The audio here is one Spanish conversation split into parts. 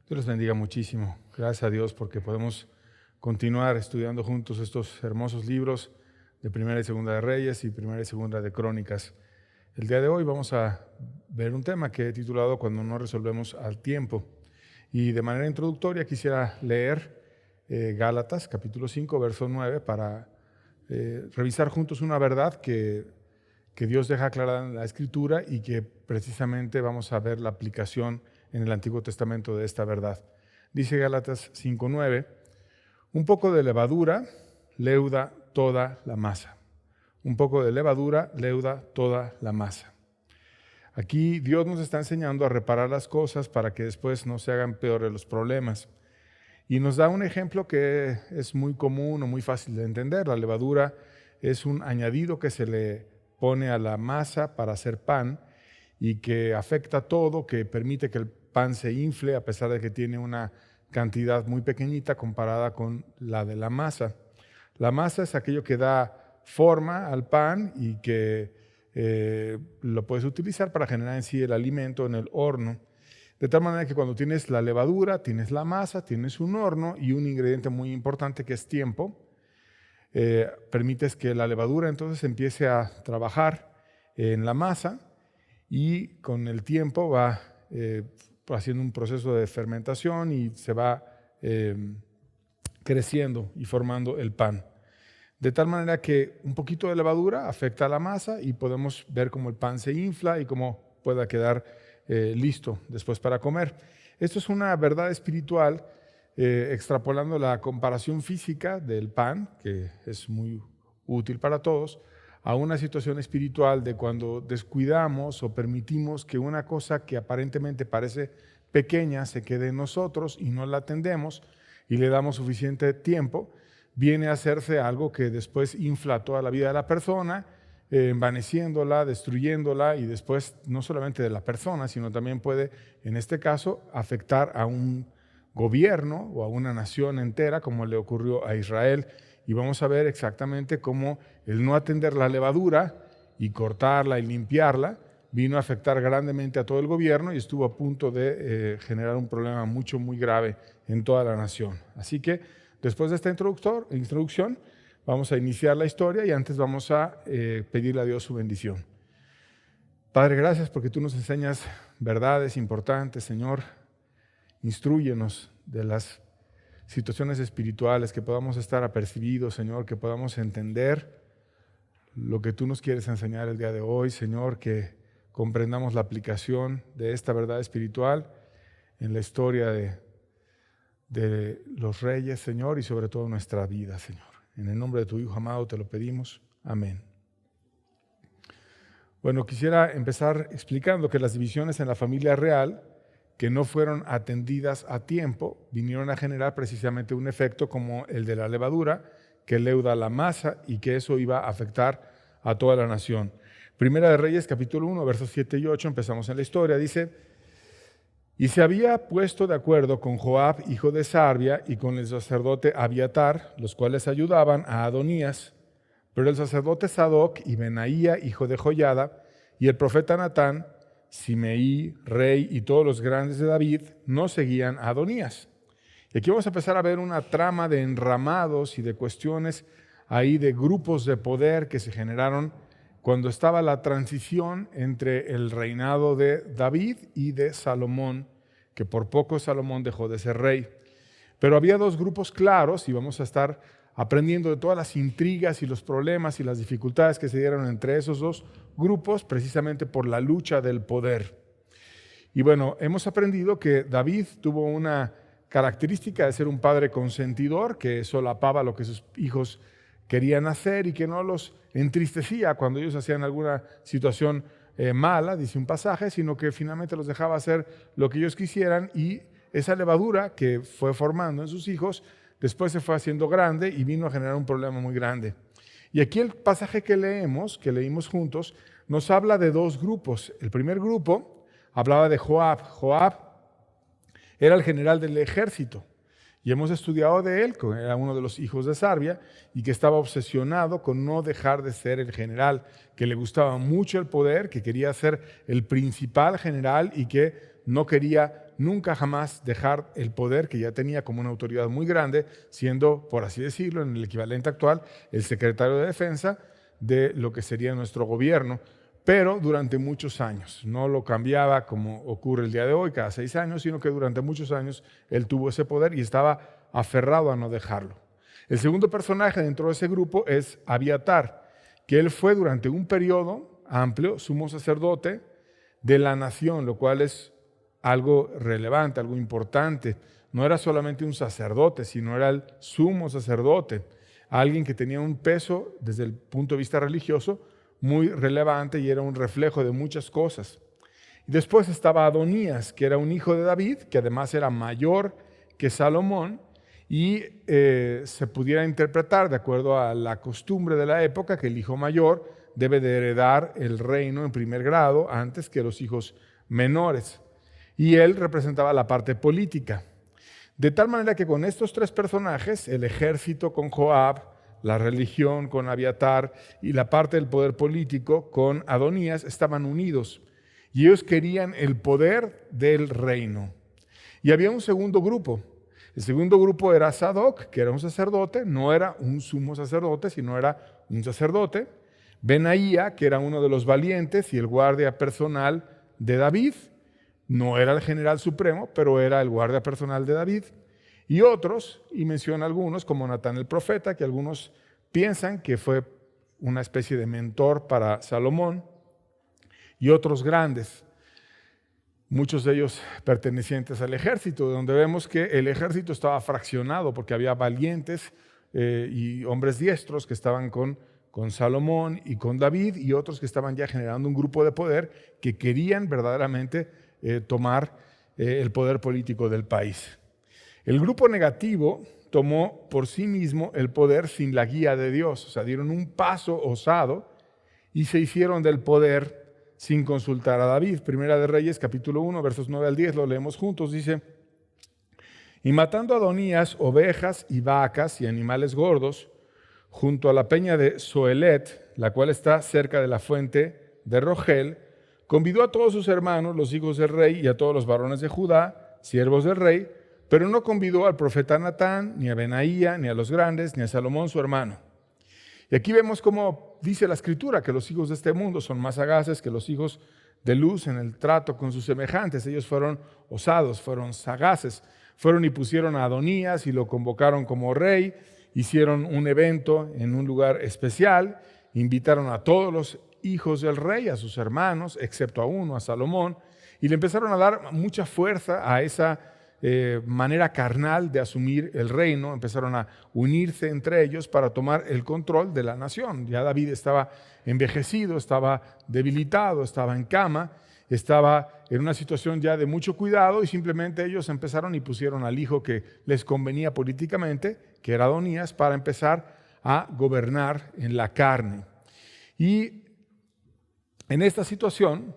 Dios les bendiga muchísimo. Gracias a Dios porque podemos continuar estudiando juntos estos hermosos libros de Primera y Segunda de Reyes y Primera y Segunda de Crónicas. El día de hoy vamos a ver un tema que he titulado Cuando no resolvemos al tiempo. Y de manera introductoria quisiera leer Gálatas capítulo 5, verso 9 para revisar juntos una verdad que Dios deja aclarada en la Escritura y que precisamente vamos a ver la aplicación en el Antiguo Testamento de esta verdad. Dice Gálatas 5:9, un poco de levadura leuda toda la masa. Un poco de levadura leuda toda la masa. Aquí Dios nos está enseñando a reparar las cosas para que después no se hagan peores los problemas. Y nos da un ejemplo que es muy común o muy fácil de entender. La levadura es un añadido que se le pone a la masa para hacer pan y que afecta todo, que permite que el pan se infle a pesar de que tiene una cantidad muy pequeñita comparada con la de la masa. La masa es aquello que da forma al pan y que lo puedes utilizar para generar en sí el alimento en el horno. De tal manera que cuando tienes la levadura, tienes la masa, tienes un horno y un ingrediente muy importante que es tiempo. Permites que la levadura entonces empiece a trabajar en la masa y con el tiempo va haciendo un proceso de fermentación y se va creciendo y formando el pan. De tal manera que un poquito de levadura afecta a la masa y podemos ver cómo el pan se infla y cómo pueda quedar listo después para comer. Esto es una verdad espiritual extrapolando la comparación física del pan, que es muy útil para todos, a una situación espiritual de cuando descuidamos o permitimos que una cosa que aparentemente parece pequeña se quede en nosotros y no la atendemos y le damos suficiente tiempo, viene a hacerse algo que después infla toda la vida de la persona, envaneciéndola, destruyéndola y después no solamente de la persona, sino también puede, en este caso, afectar a un gobierno o a una nación entera, como le ocurrió a Israel. Y vamos a ver exactamente cómo el no atender la levadura y cortarla y limpiarla vino a afectar grandemente a todo el gobierno y estuvo a punto de generar un problema muy grave en toda la nación. Así que después de esta introducción, vamos a iniciar la historia y antes vamos a pedirle a Dios su bendición. Padre, gracias porque tú nos enseñas verdades importantes, Señor. Instrúyenos de las situaciones espirituales, que podamos estar apercibidos, Señor, que podamos entender lo que tú nos quieres enseñar el día de hoy, Señor, que comprendamos la aplicación de esta verdad espiritual en la historia de los reyes, Señor, y sobre todo nuestra vida, Señor. En el nombre de tu Hijo amado te lo pedimos. Amén. Bueno, quisiera empezar explicando que las divisiones en la familia real que no fueron atendidas a tiempo vinieron a generar precisamente un efecto como el de la levadura que leuda la masa y que eso iba a afectar a toda la nación. Primera de Reyes, capítulo 1, versos 7 y 8, empezamos en la historia, dice: y se había puesto de acuerdo con Joab, hijo de Sarvia, y con el sacerdote Abiatar, los cuales ayudaban a Adonías. Pero el sacerdote Sadoc y Benaía, hijo de Joiada, y el profeta Natán, Simeí, rey, y todos los grandes de David, no seguían a Adonías. Y aquí vamos a empezar a ver una trama de enramados y de cuestiones ahí de grupos de poder que se generaron cuando estaba la transición entre el reinado de David y de Salomón, que por poco Salomón dejó de ser rey. Pero había dos grupos claros y vamos a estar aprendiendo de todas las intrigas y los problemas y las dificultades que se dieron entre esos dos grupos precisamente por la lucha del poder. Y bueno, hemos aprendido que David tuvo una característica de ser un padre consentidor que solapaba lo que sus hijos querían hacer y que no los entristecía cuando ellos hacían alguna situación mala, dice un pasaje, sino que finalmente los dejaba hacer lo que ellos quisieran y esa levadura que fue formando en sus hijos después se fue haciendo grande y vino a generar un problema muy grande. Y aquí el pasaje que leímos juntos, nos habla de dos grupos. El primer grupo hablaba de Joab. Joab era el general del ejército. Y hemos estudiado de él, que era uno de los hijos de Sarvia, y que estaba obsesionado con no dejar de ser el general, que le gustaba mucho el poder, que quería ser el principal general y que no quería nunca jamás dejar el poder que ya tenía como una autoridad muy grande, siendo, por así decirlo, en el equivalente actual, el secretario de Defensa de lo que sería nuestro gobierno, pero durante muchos años. No lo cambiaba como ocurre el día de hoy, cada 6 años, sino que durante muchos años él tuvo ese poder y estaba aferrado a no dejarlo. El segundo personaje dentro de ese grupo es Abiatar, que él fue durante un periodo amplio sumo sacerdote de la nación, lo cual es algo relevante, algo importante. No era solamente un sacerdote, sino era el sumo sacerdote, alguien que tenía un peso desde el punto de vista religioso muy relevante y era un reflejo de muchas cosas. Y después estaba Adonías, que era un hijo de David, que además era mayor que Salomón, y se pudiera interpretar, de acuerdo a la costumbre de la época, que el hijo mayor debe de heredar el reino en primer grado antes que los hijos menores. Y él representaba la parte política. De tal manera que con estos tres personajes, el ejército con Joab, la religión con Abiatar y la parte del poder político con Adonías, estaban unidos. Y ellos querían el poder del reino. Y había un segundo grupo. El segundo grupo era Sadoc, que era un sacerdote, no era un sumo sacerdote, sino era un sacerdote. Benaía, que era uno de los valientes y el guardia personal de David. No era el general supremo, pero era el guardia personal de David. Y otros, y menciona algunos, como Natán el profeta, que algunos piensan que fue una especie de mentor para Salomón, y otros grandes, muchos de ellos pertenecientes al ejército, donde vemos que el ejército estaba fraccionado porque había valientes y hombres diestros que estaban con Salomón y con David, y otros que estaban ya generando un grupo de poder que querían verdaderamente tomar el poder político del país. El grupo negativo tomó por sí mismo el poder sin la guía de Dios, o sea, dieron un paso osado y se hicieron del poder sin consultar a David. Primera de Reyes, capítulo 1, versos 9 al 10, lo leemos juntos, dice: y matando a Adonías ovejas y vacas y animales gordos, junto a la peña de Zoelet, la cual está cerca de la fuente de Rogel, convidó a todos sus hermanos, los hijos del rey, y a todos los varones de Judá, siervos del rey, pero no convidó al profeta Natán, ni a Benaía, ni a los grandes, ni a Salomón su hermano. Y aquí vemos cómo dice la Escritura que los hijos de este mundo son más sagaces que los hijos de luz en el trato con sus semejantes. Ellos fueron osados, fueron sagaces, fueron y pusieron a Adonías y lo convocaron como rey, hicieron un evento en un lugar especial, invitaron a todos los hijos del rey, a sus hermanos, excepto a uno, a Salomón, y le empezaron a dar mucha fuerza a esa manera carnal de asumir el reino. Empezaron a unirse entre ellos para tomar el control de la nación. Ya David estaba envejecido, estaba debilitado, estaba en cama, estaba en una situación ya de mucho cuidado, y simplemente ellos empezaron y pusieron al hijo que les convenía políticamente, que era Adonías, para empezar a gobernar en la carne. Y en esta situación,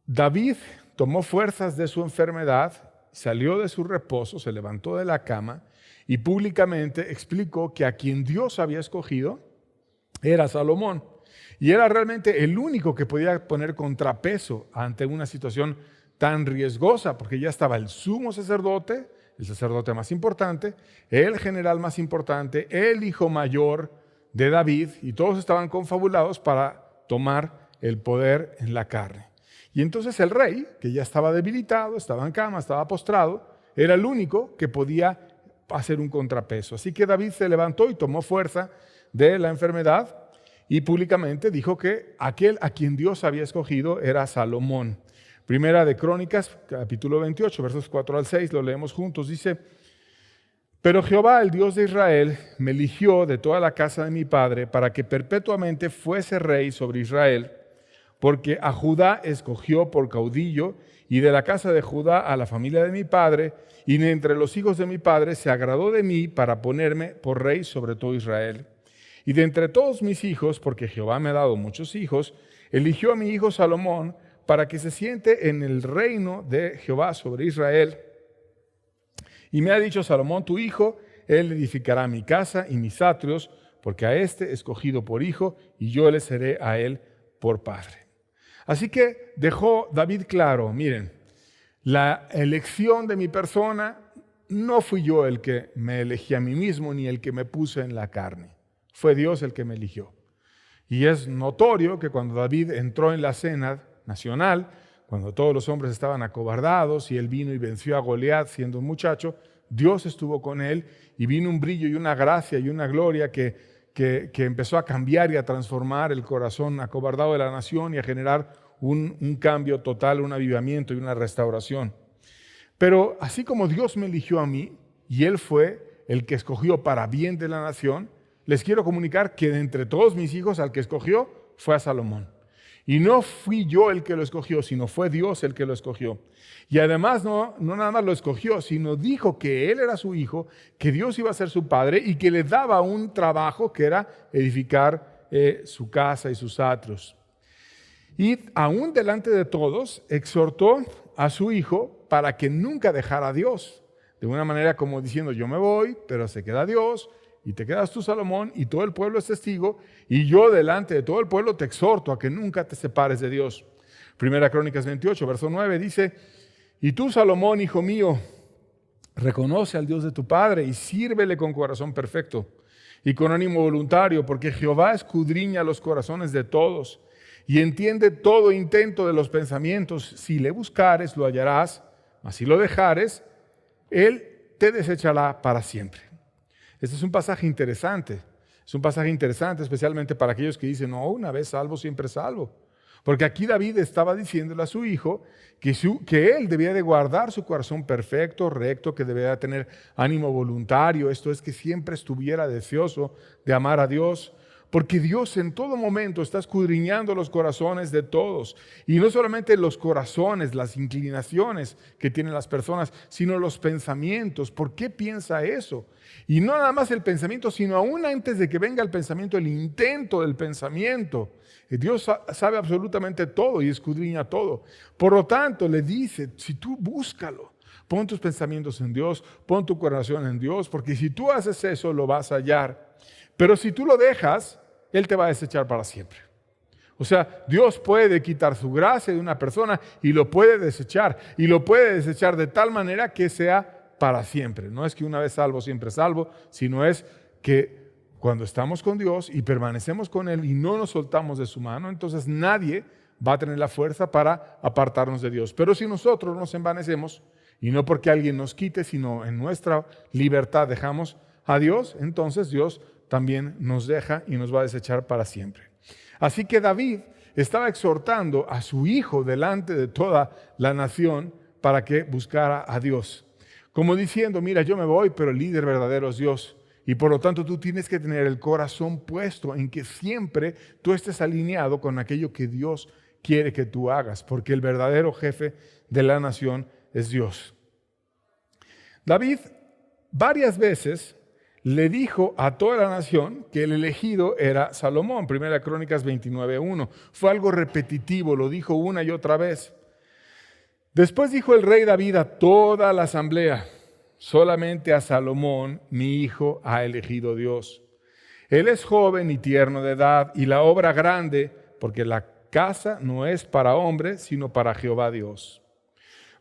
David tomó fuerzas de su enfermedad, salió de su reposo, se levantó de la cama y públicamente explicó que a quien Dios había escogido era Salomón. Y era realmente el único que podía poner contrapeso ante una situación tan riesgosa, porque ya estaba el sumo sacerdote, el sacerdote más importante, el general más importante, el hijo mayor de David, y todos estaban confabulados para tomar el poder en la carne. Y entonces el rey, que ya estaba debilitado, estaba en cama, estaba postrado, era el único que podía hacer un contrapeso. Así que David se levantó y tomó fuerza de la enfermedad y públicamente dijo que aquel a quien Dios había escogido era Salomón. Primera de Crónicas, capítulo 28, versos 4 al 6, lo leemos juntos. Dice: pero Jehová, el Dios de Israel, me eligió de toda la casa de mi padre para que perpetuamente fuese rey sobre Israel, porque a Judá escogió por caudillo, y de la casa de Judá a la familia de mi padre, y de entre los hijos de mi padre se agradó de mí para ponerme por rey sobre todo Israel. Y de entre todos mis hijos, porque Jehová me ha dado muchos hijos, eligió a mi hijo Salomón para que se siente en el reino de Jehová sobre Israel. Y me ha dicho: Salomón tu hijo, él edificará mi casa y mis atrios, porque a este escogido por hijo, y yo le seré a él por padre. Así que dejó David claro: miren, La elección de mi persona no fui yo el que me elegí a mí mismo ni el que me puse en la carne. Fue Dios el que me eligió. Y es notorio que cuando David entró en la cena nacional, cuando todos los hombres estaban acobardados y él vino y venció a Goliat siendo un muchacho, Dios estuvo con él y vino un brillo y una gracia y una gloria que empezó a cambiar y a transformar el corazón acobardado de la nación y a generar un cambio total, un avivamiento y una restauración. Pero así como Dios me eligió a mí y Él fue el que escogió para bien de la nación, les quiero comunicar que de entre todos mis hijos al que escogió fue a Salomón. Y no fui yo el que lo escogió, sino fue Dios el que lo escogió. Y además no nada más lo escogió, sino dijo que él era su hijo, que Dios iba a ser su padre y que le daba un trabajo que era edificar su casa y sus atrios. Y aún delante de todos exhortó a su hijo para que nunca dejara a Dios. De una manera como diciendo, yo me voy, pero se queda Dios. Y te quedas tú, Salomón, y todo el pueblo es testigo, y yo delante de todo el pueblo te exhorto a que nunca te separes de Dios. Primera Crónicas 28, verso 9, dice, y tú, Salomón, hijo mío, reconoce al Dios de tu padre y sírvele con corazón perfecto y con ánimo voluntario, porque Jehová escudriña los corazones de todos y entiende todo intento de los pensamientos. Si le buscares, lo hallarás, mas si lo dejares, él te desechará para siempre. Este es un pasaje interesante. Es un pasaje interesante especialmente para aquellos que dicen, no, una vez salvo, siempre salvo. Porque aquí David estaba diciéndole a su hijo que él debía de guardar su corazón perfecto, recto, que debía tener ánimo voluntario. Esto es que siempre estuviera deseoso de amar a Dios. Porque Dios en todo momento está escudriñando los corazones de todos. Y no solamente los corazones, las inclinaciones que tienen las personas, sino los pensamientos. ¿Por qué piensa eso? Y no nada más el pensamiento, sino aún antes de que venga el pensamiento, el intento del pensamiento. Dios sabe absolutamente todo y escudriña todo. Por lo tanto, le dice, si tú búscalo, pon tus pensamientos en Dios, pon tu corazón en Dios, porque si tú haces eso, lo vas a hallar. Pero si tú lo dejas, Él te va a desechar para siempre. O sea, Dios puede quitar su gracia de una persona y lo puede desechar. Y lo puede desechar de tal manera que sea para siempre. No es que una vez salvo, siempre salvo, sino es que cuando estamos con Dios y permanecemos con Él y no nos soltamos de su mano, entonces nadie va a tener la fuerza para apartarnos de Dios. Pero si nosotros nos envanecemos, y no porque alguien nos quite, sino en nuestra libertad dejamos a Dios, entonces Dios también nos deja y nos va a desechar para siempre. Así que David estaba exhortando a su hijo delante de toda la nación para que buscara a Dios. Como diciendo, mira, yo me voy, pero el líder verdadero es Dios. Y por lo tanto tú tienes que tener el corazón puesto en que siempre tú estés alineado con aquello que Dios quiere que tú hagas, porque el verdadero jefe de la nación es Dios. David varias veces le dijo a toda la nación que el elegido era Salomón. Primera Crónicas 29:1. Fue algo repetitivo, lo dijo una y otra vez. Después dijo el rey David a toda la asamblea, solamente a Salomón, mi hijo, ha elegido Dios. Él es joven y tierno de edad, y la obra grande, porque la casa no es para hombre, sino para Jehová Dios.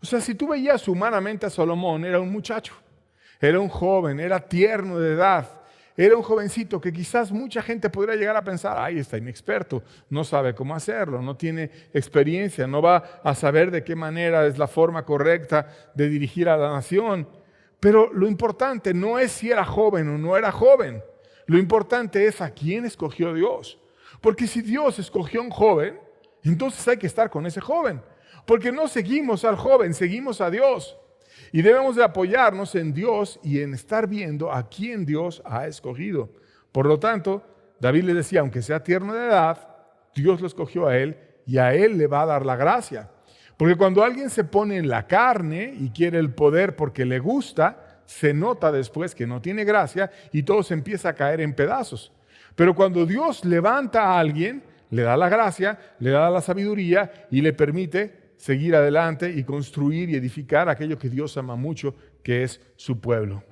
O sea, si tú veías humanamente a Salomón, era un muchacho. Era un joven, era tierno de edad, era un jovencito que quizás mucha gente podría llegar a pensar, ay, está inexperto, no sabe cómo hacerlo, no tiene experiencia, no va a saber de qué manera es la forma correcta de dirigir a la nación. Pero lo importante no es si era joven o no era joven, lo importante es a quién escogió Dios. Porque si Dios escogió a un joven, entonces hay que estar con ese joven, porque no seguimos al joven, seguimos a Dios. Y debemos de apoyarnos en Dios y en estar viendo a quién Dios ha escogido. Por lo tanto, David le decía, aunque sea tierno de edad, Dios lo escogió a él y a él le va a dar la gracia. Porque cuando alguien se pone en la carne y quiere el poder porque le gusta, se nota después que no tiene gracia y todo se empieza a caer en pedazos. Pero cuando Dios levanta a alguien, le da la gracia, le da la sabiduría y le permite seguir adelante y construir y edificar aquello que Dios ama mucho, que es su pueblo.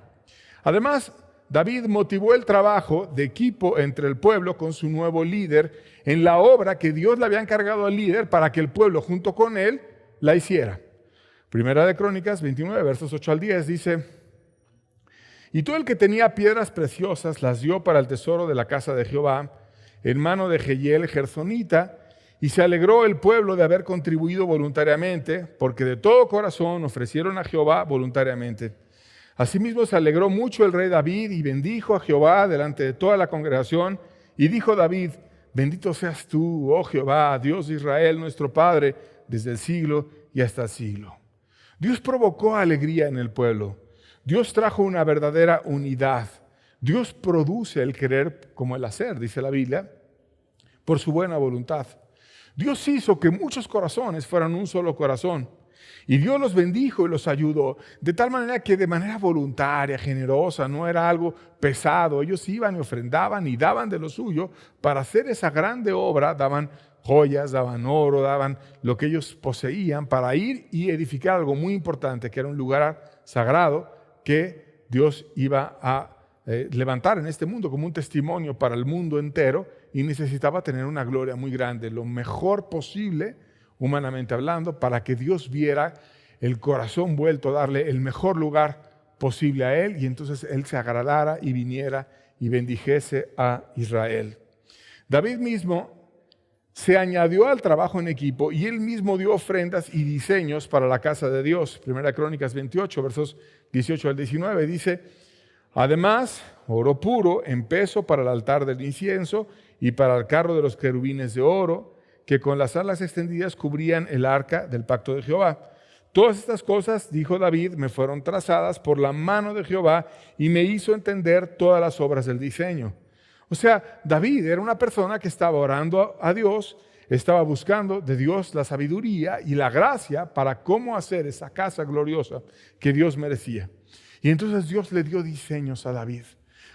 Además, David motivó el trabajo de equipo entre el pueblo con su nuevo líder en la obra que Dios le había encargado al líder para que el pueblo junto con él la hiciera. Primera de Crónicas 29, versos 8 al 10, dice: y todo el que tenía piedras preciosas las dio para el tesoro de la casa de Jehová, en mano de Jehiel Gersonita, y se alegró el pueblo de haber contribuido voluntariamente, porque de todo corazón ofrecieron a Jehová voluntariamente. Asimismo se alegró mucho el rey David y bendijo a Jehová delante de toda la congregación, y dijo David: bendito seas tú, oh Jehová, Dios de Israel, nuestro Padre, desde el siglo y hasta el siglo. Dios provocó alegría en el pueblo. Dios trajo una verdadera unidad. Dios produce el querer como el hacer, dice la Biblia, por su buena voluntad. Dios hizo que muchos corazones fueran un solo corazón. Y Dios los bendijo y los ayudó, de tal manera que de manera voluntaria, generosa, no era algo pesado. Ellos iban y ofrendaban y daban de lo suyo para hacer esa grande obra. Daban joyas, daban oro, daban lo que ellos poseían para ir y edificar algo muy importante, que era un lugar sagrado que Dios iba a levantar en este mundo como un testimonio para el mundo entero, y necesitaba tener una gloria muy grande, lo mejor posible, humanamente hablando, para que Dios viera el corazón vuelto a darle el mejor lugar posible a Él, y entonces Él se agradara y viniera y bendijese a Israel. David mismo se añadió al trabajo en equipo y él mismo dio ofrendas y diseños para la casa de Dios. Primera Crónicas 28, versos 18 al 19, dice: además, oro puro en peso para el altar del incienso y para el carro de los querubines de oro, que con las alas extendidas cubrían el arca del pacto de Jehová. Todas estas cosas, dijo David, me fueron trazadas por la mano de Jehová y me hizo entender todas las obras del diseño. O sea, David era una persona que estaba orando a Dios, estaba buscando de Dios la sabiduría y la gracia para cómo hacer esa casa gloriosa que Dios merecía. Y entonces Dios le dio diseños a David.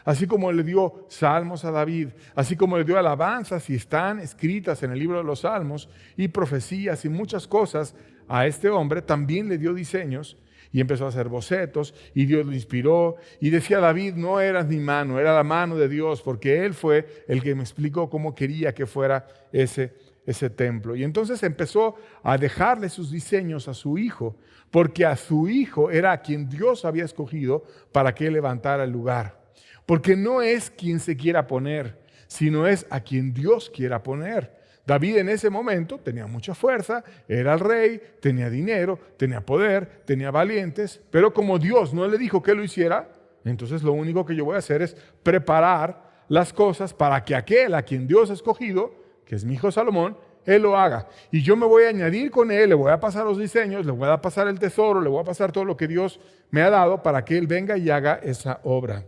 Así como le dio salmos a David, así como le dio alabanzas y están escritas en el libro de los salmos, y profecías y muchas cosas a este hombre, también le dio diseños. Y empezó a hacer bocetos, y Dios lo inspiró. Y decía David: no era mi mano, era la mano de Dios, porque Él fue el que me explicó cómo quería que fuera ese templo. Y entonces empezó a dejarle sus diseños a su hijo, porque a su hijo era a quien Dios había escogido para que él levantara el lugar. Porque no es quien se quiera poner, sino es a quien Dios quiera poner. David en ese momento tenía mucha fuerza, era el rey, tenía dinero, tenía poder, tenía valientes, pero como Dios no le dijo que lo hiciera, entonces lo único que yo voy a hacer es preparar las cosas para que aquel a quien Dios ha escogido, que es mi hijo Salomón, él lo haga. Y yo me voy a añadir con él, le voy a pasar los diseños, le voy a pasar el tesoro, le voy a pasar todo lo que Dios me ha dado para que él venga y haga esa obra.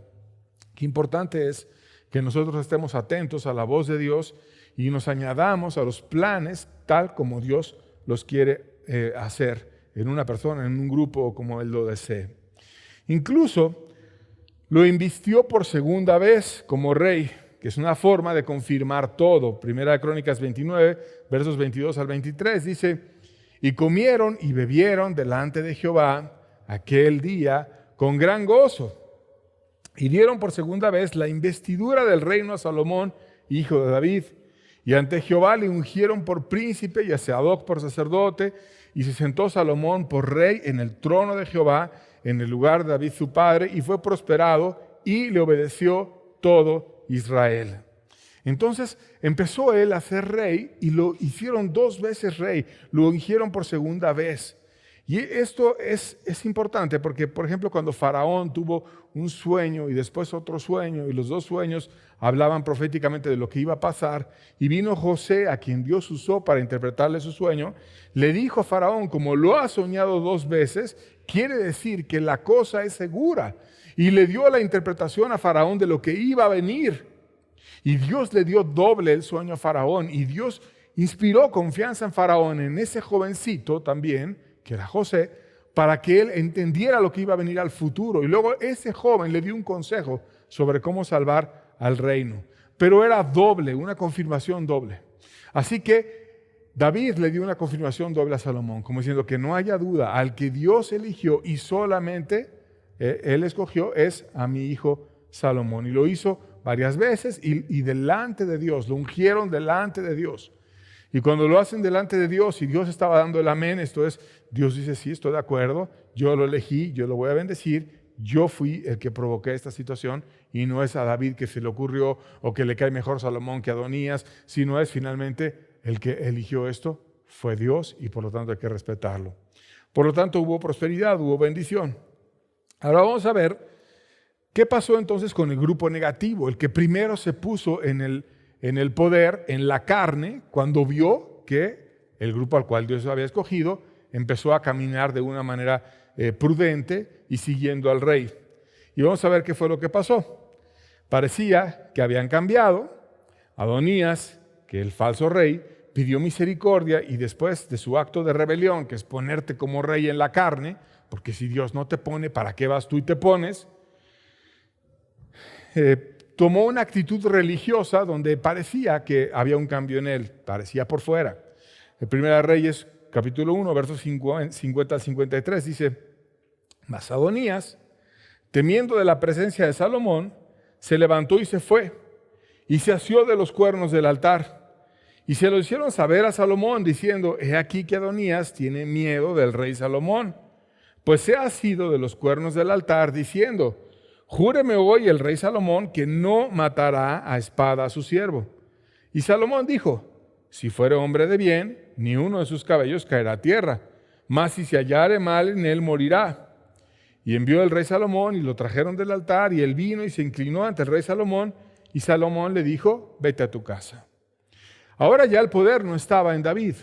Qué importante es que nosotros estemos atentos a la voz de Dios y nos añadamos a los planes tal como Dios los quiere hacer en una persona, en un grupo, como Él lo desee. Incluso lo invistió por segunda vez como rey, que es una forma de confirmar todo. Primera de Crónicas 29, versos 22 al 23, dice: y comieron y bebieron delante de Jehová aquel día con gran gozo, y dieron por segunda vez la investidura del reino a Salomón, hijo de David. Y ante Jehová le ungieron por príncipe y a Sadoc por sacerdote, y se sentó Salomón por rey en el trono de Jehová, en el lugar de David su padre, y fue prosperado, y le obedeció todo Israel. Entonces empezó él a ser rey, y lo hicieron 2 veces rey, lo ungieron por segunda vez. Y esto es importante porque, por ejemplo, cuando Faraón tuvo un sueño y después otro sueño, y los 2 sueños hablaban proféticamente de lo que iba a pasar, y vino José, a quien Dios usó para interpretarle su sueño, le dijo a Faraón: como lo ha soñado 2 veces, quiere decir que la cosa es segura. Y le dio la interpretación a Faraón de lo que iba a venir. Y Dios le dio doble el sueño a Faraón, y Dios inspiró confianza en Faraón, en ese jovencito también, que era José, para que él entendiera lo que iba a venir al futuro. Y luego ese joven le dio un consejo sobre cómo salvar al reino. Pero era doble, una confirmación doble. Así que David le dio una confirmación doble a Salomón, como diciendo que no haya duda, al que Dios eligió y solamente él escogió es a mi hijo Salomón. Y lo hizo varias veces y delante de Dios, lo ungieron delante de Dios. Y cuando lo hacen delante de Dios y Dios estaba dando el amén, esto es, Dios dice, sí, estoy de acuerdo, yo lo elegí, yo lo voy a bendecir, yo fui el que provoqué esta situación y no es a David que se le ocurrió o que le cae mejor Salomón que Adonías, sino es finalmente el que eligió esto, fue Dios y por lo tanto hay que respetarlo. Por lo tanto hubo prosperidad, hubo bendición. Ahora vamos a ver qué pasó entonces con el grupo negativo, el que primero se puso en el poder, en la carne, cuando vio que el grupo al cual Dios había escogido empezó a caminar de una manera prudente y siguiendo al rey. Y vamos a ver qué fue lo que pasó. Parecía que habían cambiado. Adonías, que el falso rey, pidió misericordia y después de su acto de rebelión, que es ponerte como rey en la carne, porque si Dios no te pone, ¿para qué vas tú y te pones? Tomó una actitud religiosa donde parecía que había un cambio en él, parecía por fuera. En Primera Reyes, capítulo 1, versos 50 al 53, dice, mas Adonías, temiendo de la presencia de Salomón, se levantó y se fue, y se asió de los cuernos del altar. Y se lo hicieron saber a Salomón, diciendo, he aquí que Adonías tiene miedo del rey Salomón, pues se ha asido de los cuernos del altar, diciendo, júreme hoy el rey Salomón que no matará a espada a su siervo. Y Salomón dijo, si fuere hombre de bien, ni uno de sus cabellos caerá a tierra, mas si se hallare mal en él morirá. Y envió el rey Salomón y lo trajeron del altar, y él vino y se inclinó ante el rey Salomón, y Salomón le dijo, vete a tu casa. Ahora ya el poder no estaba en David,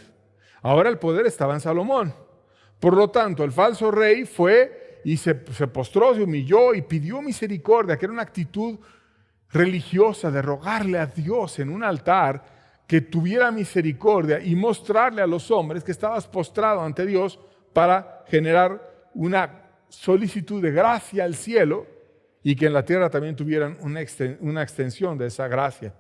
ahora el poder estaba en Salomón. Por lo tanto, el falso rey fue y se postró, se humilló y pidió misericordia, que era una actitud religiosa de rogarle a Dios en un altar que tuviera misericordia y mostrarle a los hombres que estabas postrado ante Dios para generar una solicitud de gracia al cielo y que en la tierra también tuvieran una extensión de esa gracia.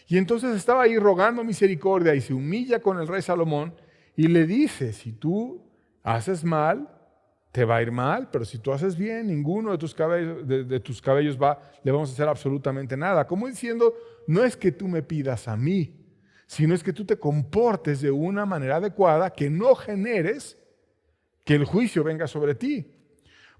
Y entonces estaba ahí rogando misericordia y se humilla con el rey Salomón y le dice, si tú haces mal, te va a ir mal, pero si tú haces bien, ninguno de tus cabellos le vamos a hacer absolutamente nada. Como diciendo, no es que tú me pidas a mí, sino es que tú te comportes de una manera adecuada, que no generes que el juicio venga sobre ti.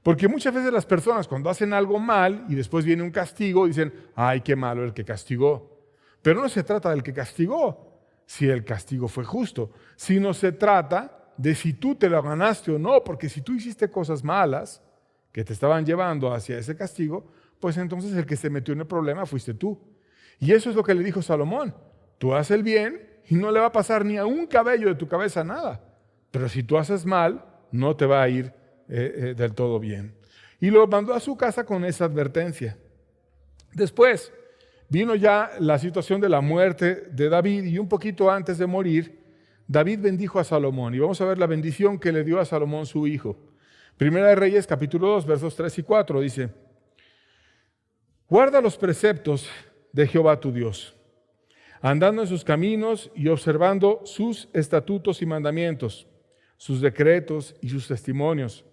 Porque muchas veces las personas cuando hacen algo mal y después viene un castigo, dicen, ay, qué malo el que castigó. Pero no se trata del que castigó, si el castigo fue justo, sino se trata de si tú te lo ganaste o no, porque si tú hiciste cosas malas que te estaban llevando hacia ese castigo, pues entonces el que se metió en el problema fuiste tú. Y eso es lo que le dijo Salomón, tú haces el bien y no le va a pasar ni a un cabello de tu cabeza nada, pero si tú haces mal, no te va a ir del todo bien. Y lo mandó a su casa con esa advertencia. Después vino ya la situación de la muerte de David y un poquito antes de morir, David bendijo a Salomón. Y vamos a ver la bendición que le dio a Salomón su hijo. Primera de Reyes, capítulo 2, versos 3 y 4, dice, guarda los preceptos de Jehová tu Dios, andando en sus caminos y observando sus estatutos y mandamientos, sus decretos y sus testimonios,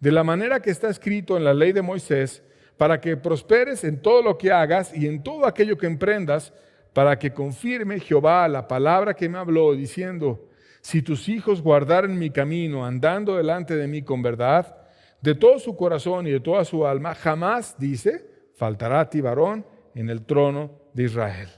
de la manera que está escrito en la ley de Moisés, para que prosperes en todo lo que hagas y en todo aquello que emprendas, para que confirme Jehová la palabra que me habló, diciendo, si tus hijos guardaren mi camino, andando delante de mí con verdad, de todo su corazón y de toda su alma, jamás, dice, faltará a ti varón en el trono de Israel.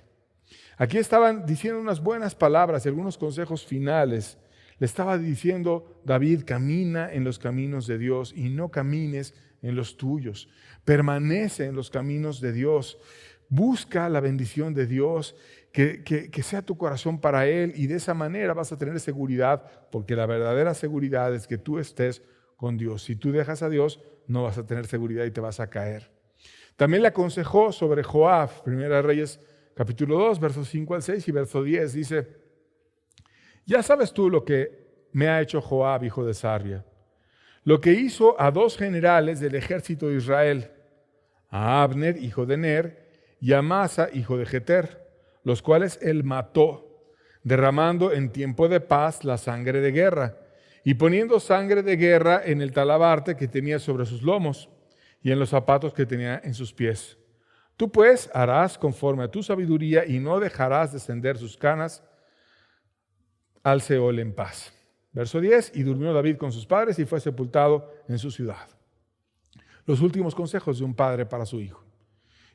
Aquí estaban diciendo unas buenas palabras y algunos consejos finales. Le estaba diciendo David, camina en los caminos de Dios y no camines en los tuyos. Permanece en los caminos de Dios. Busca la bendición de Dios, que sea tu corazón para Él y de esa manera vas a tener seguridad, porque la verdadera seguridad es que tú estés con Dios. Si tú dejas a Dios, no vas a tener seguridad y te vas a caer. También le aconsejó sobre Joab, Primera Reyes, capítulo 2, versos 5 al 6 y verso 10, dice, ya sabes tú lo que me ha hecho Joab, hijo de Sarvia, lo que hizo a 2 generales del ejército de Israel, a Abner, hijo de Ner, y a Amasa, hijo de Jeter, los cuales él mató, derramando en tiempo de paz la sangre de guerra, y poniendo sangre de guerra en el talabarte que tenía sobre sus lomos, y en los zapatos que tenía en sus pies. Tú pues harás conforme a tu sabiduría, y no dejarás descender sus canas al Seol en paz. Verso 10, y durmió David con sus padres y fue sepultado en su ciudad. Los últimos consejos de un padre para su hijo.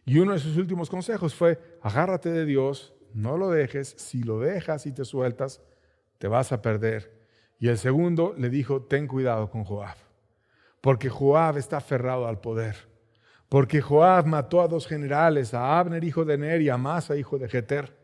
Y uno de sus últimos consejos fue, agárrate de Dios, no lo dejes, si lo dejas y te sueltas, te vas a perder. Y el segundo le dijo, ten cuidado con Joab, porque Joab está aferrado al poder. Porque Joab mató a 2 generales, a Abner, hijo de Ner, y a Amasa, hijo de Jeter.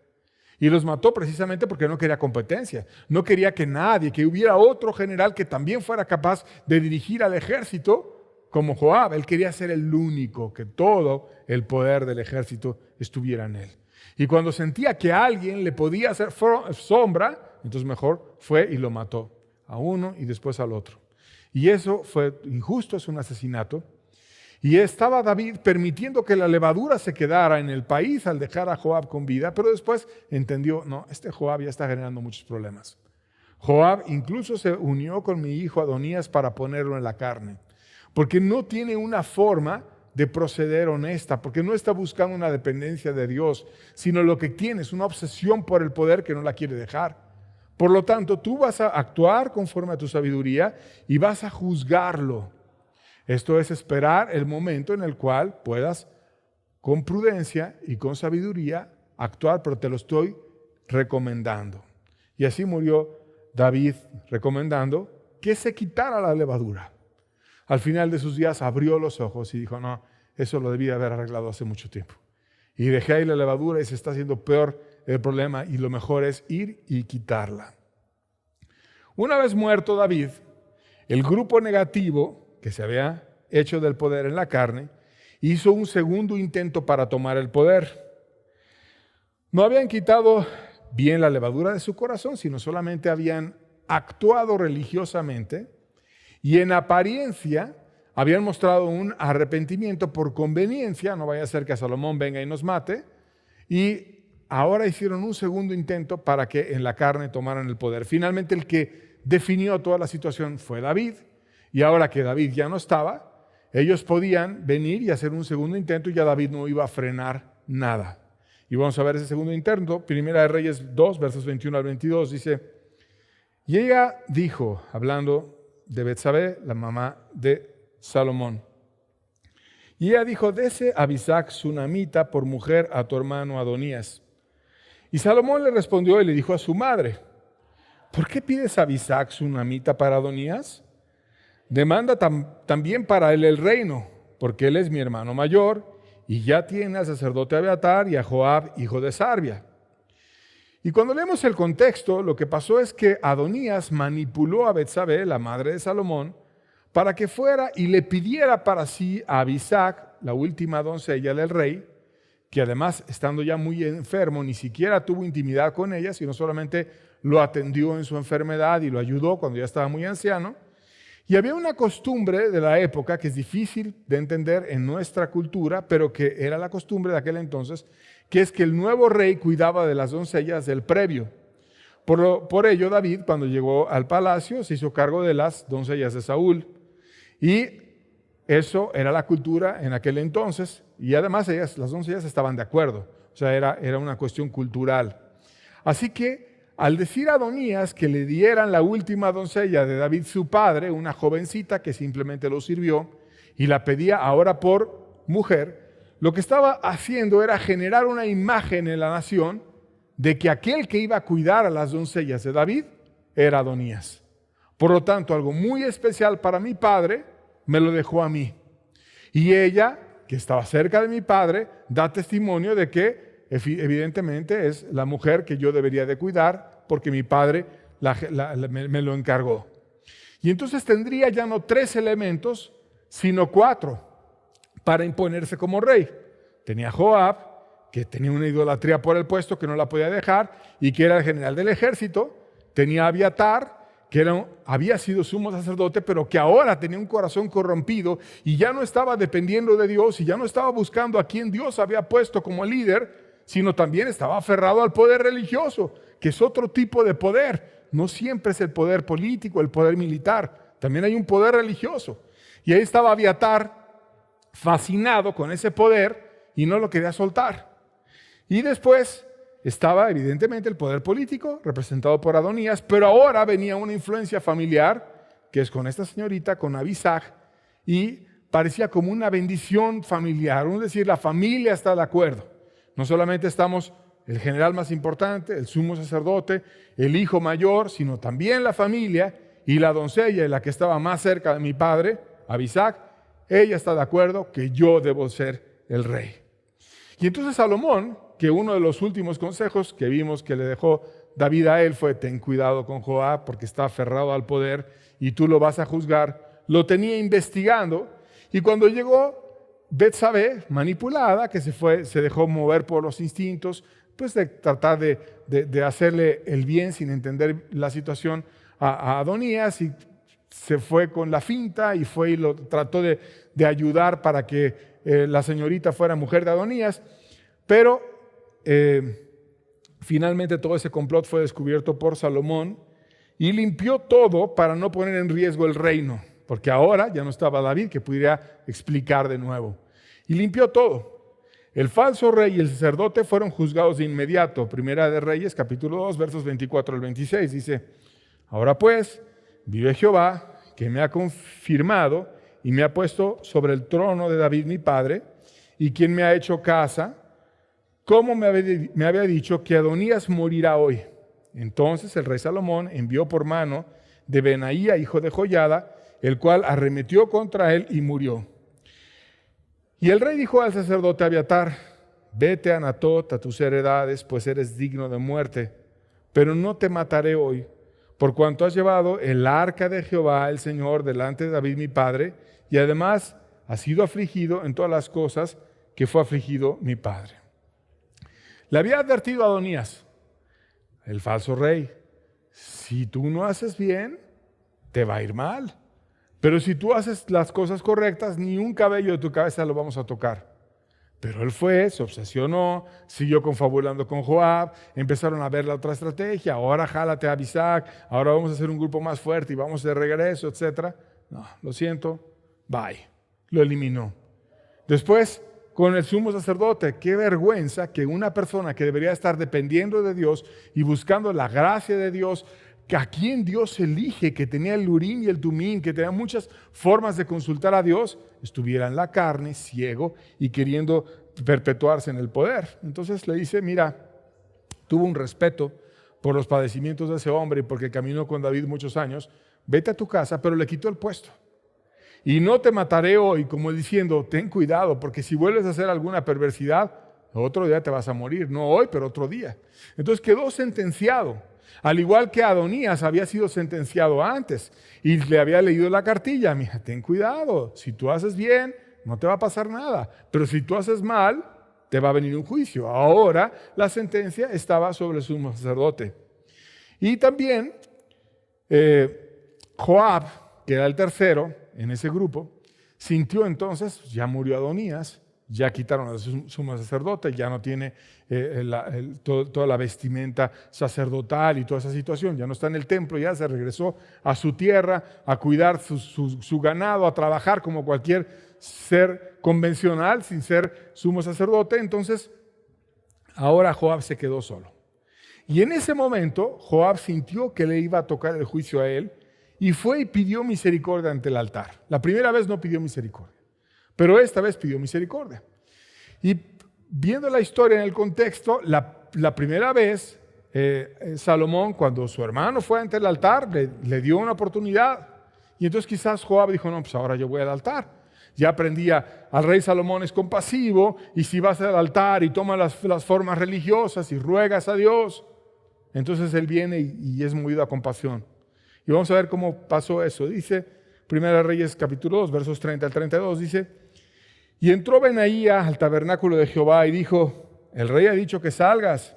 Y los mató precisamente porque no quería competencia. No quería que nadie, que hubiera otro general que también fuera capaz de dirigir al ejército como Joab. Él quería ser el único, que todo el poder del ejército estuviera en él. Y cuando sentía que alguien le podía hacer sombra, entonces mejor fue y lo mató a uno y después al otro. Y eso fue injusto, es un asesinato. Y estaba David permitiendo que la levadura se quedara en el país al dejar a Joab con vida, pero después entendió, no, este Joab ya está generando muchos problemas. Joab incluso se unió con mi hijo Adonías para ponerlo en la carne, porque no tiene una forma de proceder honesta, porque no está buscando una dependencia de Dios, sino lo que tiene es una obsesión por el poder que no la quiere dejar. Por lo tanto, tú vas a actuar conforme a tu sabiduría y vas a juzgarlo. Esto es esperar el momento en el cual puedas, con prudencia y con sabiduría, actuar, pero te lo estoy recomendando. Y así murió David recomendando que se quitara la levadura. Al final de sus días abrió los ojos y dijo, no, eso lo debía haber arreglado hace mucho tiempo. Y dejé ahí la levadura y se está haciendo peor el problema y lo mejor es ir y quitarla. Una vez muerto David, el grupo negativo que se había hecho del poder en la carne, hizo un segundo intento para tomar el poder. No habían quitado bien la levadura de su corazón, sino solamente habían actuado religiosamente y en apariencia habían mostrado un arrepentimiento por conveniencia, no vaya a ser que Salomón venga y nos mate, y ahora hicieron un segundo intento para que en la carne tomaran el poder. Finalmente el que definió toda la situación fue David, y ahora que David ya no estaba, ellos podían venir y hacer un segundo intento y ya David no iba a frenar nada. Y vamos a ver ese segundo intento. Primera de Reyes 2, versos 21 al 22, dice, y ella dijo, hablando de Betsabé, la mamá de Salomón, y ella dijo, dese a Abisag sunamita por mujer a tu hermano Adonías. Y Salomón le respondió y le dijo a su madre, ¿por qué pides a Abisag sunamita para Adonías? Demanda también para él el reino, porque él es mi hermano mayor, y ya tiene al sacerdote Abiatar y a Joab, hijo de Sarbia. Y cuando leemos el contexto, lo que pasó es que Adonías manipuló a Betsabé, la madre de Salomón, para que fuera y le pidiera para sí a Abisag, la última doncella del rey, que además, estando ya muy enfermo, ni siquiera tuvo intimidad con ella, sino solamente lo atendió en su enfermedad y lo ayudó cuando ya estaba muy anciano. Y había una costumbre de la época que es difícil de entender en nuestra cultura, pero que era la costumbre de aquel entonces, que es que el nuevo rey cuidaba de las doncellas del previo. Por ello, David, cuando llegó al palacio, se hizo cargo de las doncellas de Saúl. Y eso era la cultura en aquel entonces. Y además las doncellas estaban de acuerdo. O sea, era una cuestión cultural. Así que, al decir a Adonías que le dieran la última doncella de David su padre, una jovencita que simplemente lo sirvió, y la pedía ahora por mujer, lo que estaba haciendo era generar una imagen en la nación de que aquel que iba a cuidar a las doncellas de David era Adonías. Por lo tanto, algo muy especial para mi padre me lo dejó a mí. Y ella, que estaba cerca de mi padre, da testimonio de que evidentemente es la mujer que yo debería de cuidar porque mi padre me lo encargó. Y entonces tendría ya no 3 elementos, sino 4 para imponerse como rey. Tenía Joab, que tenía una idolatría por el puesto que no la podía dejar y que era el general del ejército. Tenía a Abiatar, que había sido sumo sacerdote, pero que ahora tenía un corazón corrompido y ya no estaba dependiendo de Dios y ya no estaba buscando a quien Dios había puesto como líder, sino también estaba aferrado al poder religioso, que es otro tipo de poder. No siempre es el poder político, el poder militar, también hay un poder religioso. Y ahí estaba Abiatar fascinado con ese poder y no lo quería soltar. Y después estaba evidentemente el poder político representado por Adonías, pero ahora venía una influencia familiar, que es con esta señorita, con Abisag, y parecía como una bendición familiar, es decir, la familia está de acuerdo. No solamente estamos el general más importante, el sumo sacerdote, el hijo mayor, sino también la familia y la doncella, la que estaba más cerca de mi padre, Abisag, ella está de acuerdo que yo debo ser el rey. Y entonces Salomón, que uno de los últimos consejos que vimos que le dejó David a él fue: ten cuidado con Joab porque está aferrado al poder y tú lo vas a juzgar, lo tenía investigando, y cuando llegó Betsabé, manipulada, que se dejó mover por los instintos, pues de tratar de hacerle el bien sin entender la situación a Adonías, y se fue con la finta y fue y lo trató de ayudar para que la señorita fuera mujer de Adonías, pero finalmente todo ese complot fue descubierto por Salomón y limpió todo para no poner en riesgo el reino, porque ahora ya no estaba David que pudiera explicar de nuevo. Y limpió todo. El falso rey y el sacerdote fueron juzgados de inmediato. Primera de Reyes, capítulo 2, versos 24 al 26, dice: ahora pues, vive Jehová, que me ha confirmado y me ha puesto sobre el trono de David mi padre, y quien me ha hecho casa, como me había dicho que Adonías morirá hoy. Entonces el rey Salomón envió por mano de Benaía, hijo de Joiada, el cual arremetió contra él y murió. Y el rey dijo al sacerdote Abiatar: vete a Anatot, a tus heredades, pues eres digno de muerte, pero no te mataré hoy, por cuanto has llevado el arca de Jehová, el Señor, delante de David mi padre, y además has sido afligido en todas las cosas que fue afligido mi padre. Le había advertido a Adonías, el falso rey: si tú no haces bien, te va a ir mal. Pero si tú haces las cosas correctas, ni un cabello de tu cabeza lo vamos a tocar. Pero él fue, se obsesionó, siguió confabulando con Joab, empezaron a ver la otra estrategia: ahora jálate a Abisag, ahora vamos a hacer un grupo más fuerte y vamos de regreso, etc. No, lo siento, bye. Lo eliminó. Después, con el sumo sacerdote, qué vergüenza que una persona que debería estar dependiendo de Dios y buscando la gracia de Dios, que a quien Dios elige, que tenía el Urim y el Tumim, que tenía muchas formas de consultar a Dios, estuviera en la carne, ciego y queriendo perpetuarse en el poder. Entonces le dice: mira, tuvo un respeto por los padecimientos de ese hombre y porque caminó con David muchos años, vete a tu casa, pero le quitó el puesto. Y no te mataré hoy, como diciendo: ten cuidado, porque si vuelves a hacer alguna perversidad, otro día te vas a morir, no hoy, pero otro día. Entonces quedó sentenciado. Al igual que Adonías había sido sentenciado antes y le había leído la cartilla: mira, ten cuidado, si tú haces bien no te va a pasar nada, pero si tú haces mal te va a venir un juicio. Ahora la sentencia estaba sobre el sumo sacerdote. Y también Joab, que era el tercero en ese grupo, sintió entonces: ya murió Adonías, ya quitaron al sumo sacerdote, ya no tiene toda la vestimenta sacerdotal y toda esa situación, ya no está en el templo, ya se regresó a su tierra a cuidar su ganado, a trabajar como cualquier ser convencional sin ser sumo sacerdote. Entonces ahora Joab se quedó solo. Y en ese momento Joab sintió que le iba a tocar el juicio a él y fue y pidió misericordia ante el altar. La primera vez no pidió misericordia, pero esta vez pidió misericordia. Y viendo la historia en el contexto, la primera vez Salomón, cuando su hermano fue ante el altar, le dio una oportunidad. Y entonces quizás Joab dijo: no, pues ahora yo voy al altar. Ya aprendía, al rey Salomón es compasivo, y si vas al altar y tomas las formas religiosas y ruegas a Dios, entonces él viene y es movido a compasión. Y vamos a ver cómo pasó eso. Dice Primera de Reyes capítulo 2, versos 30 al 32, dice: y entró Benaía al tabernáculo de Jehová y dijo: el rey ha dicho que salgas.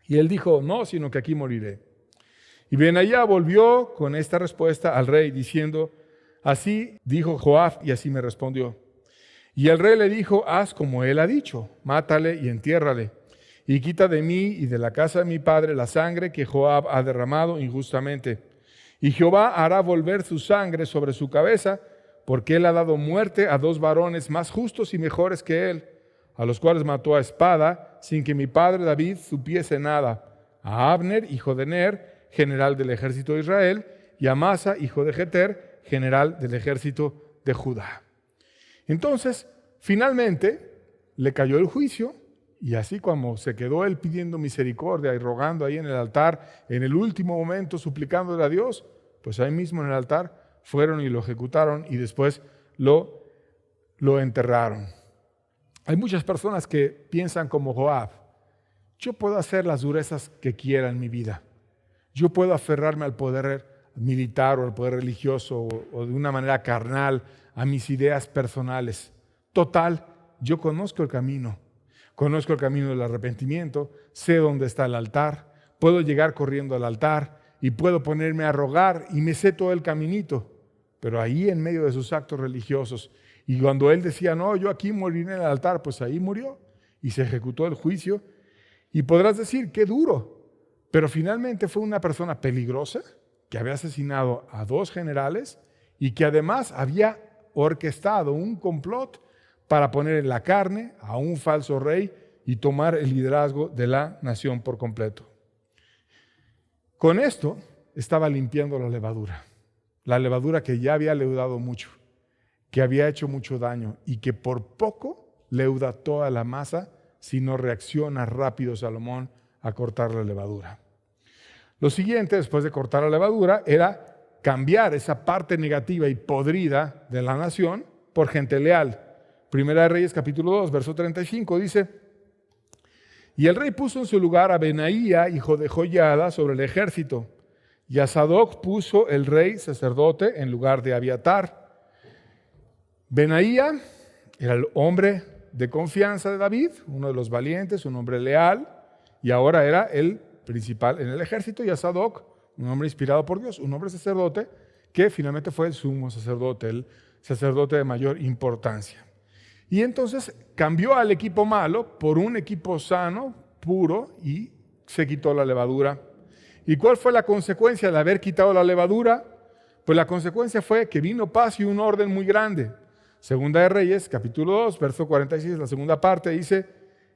Y él dijo: no, sino que aquí moriré. Y Benaía volvió con esta respuesta al rey diciendo: así dijo Joab y así me respondió. Y el rey le dijo: haz como él ha dicho, mátale y entiérrale, y quita de mí y de la casa de mi padre la sangre que Joab ha derramado injustamente. Y Jehová hará volver su sangre sobre su cabeza, porque él ha dado muerte a dos varones más justos y mejores que él, a los cuales mató a espada, sin que mi padre David supiese nada, a Abner, hijo de Ner, general del ejército de Israel, y a Amasa, hijo de Jeter, general del ejército de Judá. Entonces, finalmente, le cayó el juicio, y así como se quedó él pidiendo misericordia y rogando ahí en el altar, en el último momento suplicándole a Dios, pues ahí mismo en el altar fueron y lo ejecutaron y después lo enterraron. Hay muchas personas que piensan como Joab: yo puedo hacer las durezas que quiera en mi vida, yo puedo aferrarme al poder militar o al poder religioso o de una manera carnal a mis ideas personales. Total, yo conozco el camino del arrepentimiento, sé dónde está el altar, puedo llegar corriendo al altar y puedo ponerme a rogar y me sé todo el caminito. Pero ahí en medio de sus actos religiosos, y cuando él decía, no, yo aquí moriré en el altar, pues ahí murió y se ejecutó el juicio. Y podrás decir, qué duro, pero finalmente fue una persona peligrosa que había asesinado a 2 generales y que además había orquestado un complot para poner en la carne a un falso rey y tomar el liderazgo de la nación por completo. Con esto estaba limpiando la levadura que ya había leudado mucho, que había hecho mucho daño y que por poco leuda toda la masa si no reacciona rápido Salomón a cortar la levadura. Lo siguiente, después de cortar la levadura, era cambiar esa parte negativa y podrida de la nación por gente leal. Primera de Reyes, capítulo 2, verso 35, dice: y el rey puso en su lugar a Benaía, hijo de Joiada, sobre el ejército, y a Sadoc puso el rey sacerdote en lugar de Abiatar. Benaía era el hombre de confianza de David, uno de los valientes, un hombre leal, y ahora era el principal en el ejército, y a Sadoc, un hombre inspirado por Dios, un hombre sacerdote, que finalmente fue el sumo sacerdote, el sacerdote de mayor importancia. Y entonces cambió al equipo malo por un equipo sano, puro, y se quitó la levadura. ¿Y cuál fue la consecuencia de haber quitado la levadura? Pues la consecuencia fue que vino paz y un orden muy grande. Segunda de Reyes, capítulo 2, verso 46, la segunda parte dice: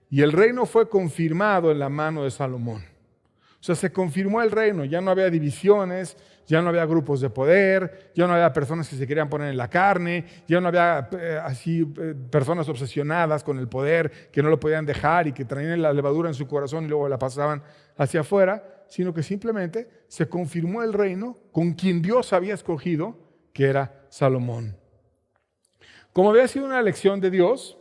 y el reino fue confirmado en la mano de Salomón. O sea, se confirmó el reino, ya no había divisiones, ya no había grupos de poder, ya no había personas que se querían poner en la carne, ya no había personas obsesionadas con el poder que no lo podían dejar y que traían la levadura en su corazón y luego la pasaban hacia afuera, sino que simplemente se confirmó el reino con quien Dios había escogido, que era Salomón. Como había sido una elección de Dios,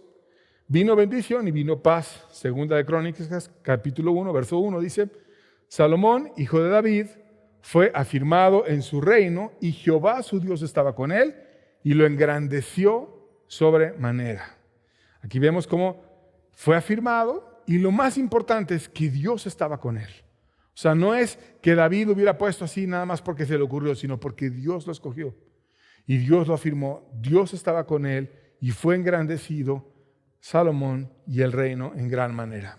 vino bendición y vino paz. Segunda de Crónicas, capítulo 1, verso 1, dice: Salomón, hijo de David, fue afirmado en su reino y Jehová su Dios estaba con él y lo engrandeció sobremanera. Aquí vemos cómo fue afirmado y lo más importante es que Dios estaba con él. O sea, no es que David lo hubiera puesto así nada más porque se le ocurrió, sino porque Dios lo escogió. Y Dios lo afirmó, Dios estaba con él y fue engrandecido Salomón y el reino en gran manera.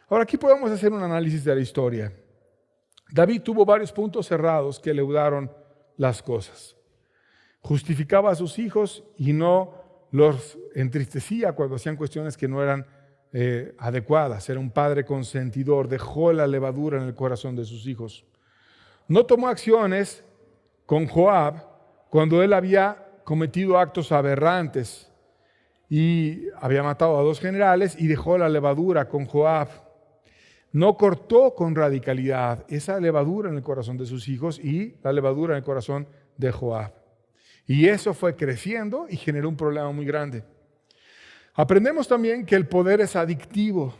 Ahora aquí podemos hacer un análisis de la historia. David tuvo varios puntos cerrados que leudaron las cosas. Justificaba a sus hijos y no los entristecía cuando hacían cuestiones que no eran adecuadas. Era un padre consentidor, dejó la levadura en el corazón de sus hijos. No tomó acciones con Joab cuando él había cometido actos aberrantes y había matado a 2 generales y dejó la levadura con Joab. No cortó con radicalidad esa levadura en el corazón de sus hijos y la levadura en el corazón de Joab. Y eso fue creciendo y generó un problema muy grande. Aprendemos también que el poder es adictivo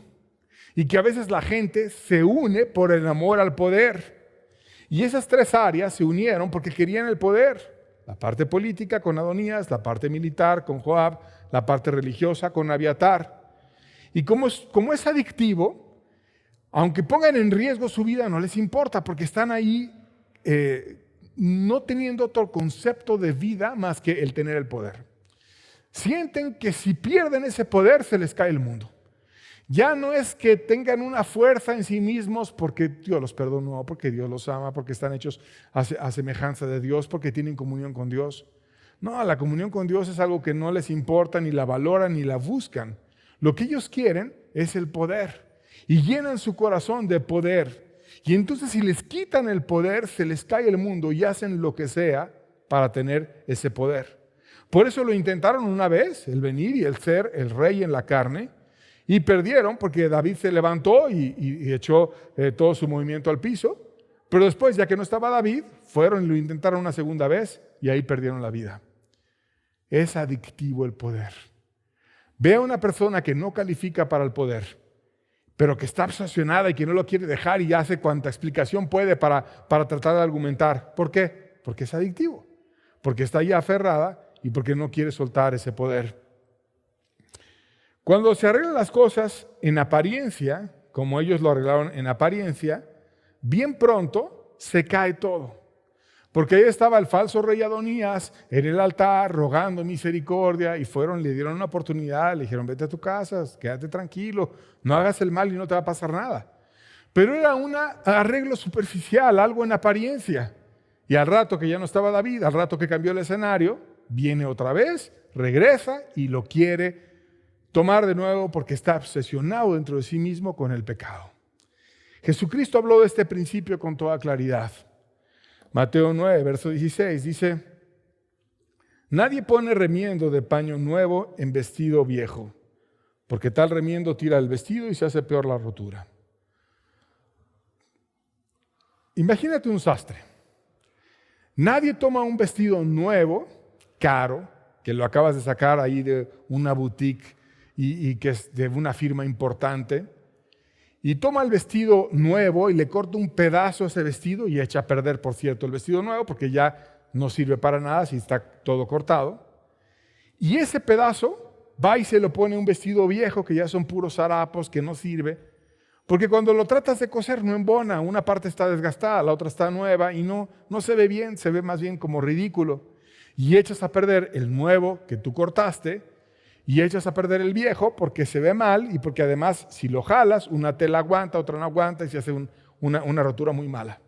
y que a veces la gente se une por el amor al poder. Y esas 3 áreas se unieron porque querían el poder. La parte política con Adonías, la parte militar con Joab, la parte religiosa con Abiatar. Y como es adictivo, aunque pongan en riesgo su vida, no les importa porque están ahí no teniendo otro concepto de vida más que el tener el poder. Sienten que si pierden ese poder se les cae el mundo. Ya no es que tengan una fuerza en sí mismos porque Dios los perdonó, porque Dios los ama, porque están hechos a semejanza de Dios, porque tienen comunión con Dios. No, la comunión con Dios es algo que no les importa, ni la valoran, ni la buscan. Lo que ellos quieren es el poder y llenan su corazón de poder. Y entonces si les quitan el poder, se les cae el mundo y hacen lo que sea para tener ese poder. Por eso lo intentaron una vez, el venir y el ser el rey en la carne, y perdieron porque David se levantó y echó todo su movimiento al piso. Pero después, ya que no estaba David, fueron y lo intentaron una segunda vez y ahí perdieron la vida. Es adictivo el poder. Ve a una persona que no califica para el poder, pero que está obsesionada y que no lo quiere dejar y hace cuanta explicación puede para tratar de argumentar. ¿Por qué? Porque es adictivo, porque está ya aferrada y porque no quiere soltar ese poder. Cuando se arreglan las cosas en apariencia, como ellos lo arreglaron en apariencia, bien pronto se cae todo. Porque ahí estaba el falso rey Adonías en el altar rogando misericordia y le dieron una oportunidad, le dijeron vete a tu casa, quédate tranquilo, no hagas el mal y no te va a pasar nada. Pero era un arreglo superficial, algo en apariencia. Y al rato que ya no estaba David, al rato que cambió el escenario, viene otra vez, regresa y lo quiere tomar de nuevo porque está obsesionado dentro de sí mismo con el pecado. Jesucristo habló de este principio con toda claridad. Mateo 9, verso 16 dice: nadie pone remiendo de paño nuevo en vestido viejo, porque tal remiendo tira el vestido y se hace peor la rotura. Imagínate un sastre. Nadie toma un vestido nuevo, caro, que lo acabas de sacar ahí de una boutique y que es de una firma importante, y toma el vestido nuevo y le corta un pedazo a ese vestido y echa a perder, por cierto, el vestido nuevo porque ya no sirve para nada si está todo cortado. Y ese pedazo va y se lo pone un vestido viejo que ya son puros harapos, que no sirve. Porque cuando lo tratas de coser no embona, una parte está desgastada, la otra está nueva y no se ve bien, se ve más bien como ridículo. Y echas a perder el nuevo que tú cortaste y echas a perder el viejo porque se ve mal y porque además si lo jalas, una tela aguanta, otra no aguanta y se hace una rotura muy mala.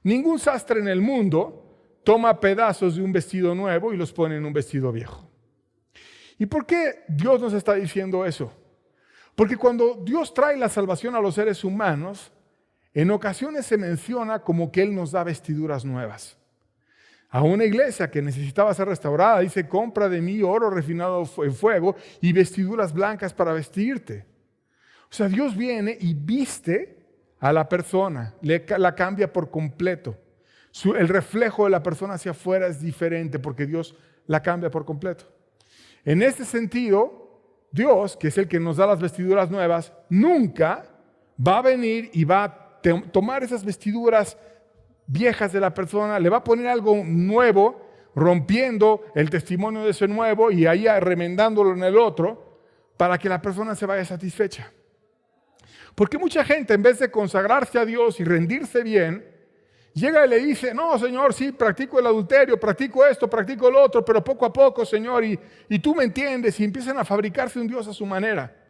Ningún sastre en el mundo toma pedazos de un vestido nuevo y los pone en un vestido viejo. ¿Y por qué Dios nos está diciendo eso? Porque cuando Dios trae la salvación a los seres humanos, en ocasiones se menciona como que Él nos da vestiduras nuevas. A una iglesia que necesitaba ser restaurada, dice: compra de mí oro refinado en fuego y vestiduras blancas para vestirte. O sea, Dios viene y viste a la persona, la cambia por completo. El reflejo de la persona hacia afuera es diferente porque Dios la cambia por completo. En este sentido, Dios, que es el que nos da las vestiduras nuevas, nunca va a venir y va a tomar esas vestiduras viejas de la persona, le va a poner algo nuevo, rompiendo el testimonio de ese nuevo y ahí remendándolo en el otro para que la persona se vaya satisfecha. Porque mucha gente, en vez de consagrarse a Dios y rendirse bien, llega y le dice: no, Señor, sí, practico el adulterio, practico esto, practico lo otro, pero poco a poco, Señor, y tú me entiendes, y empiezan a fabricarse un Dios a su manera.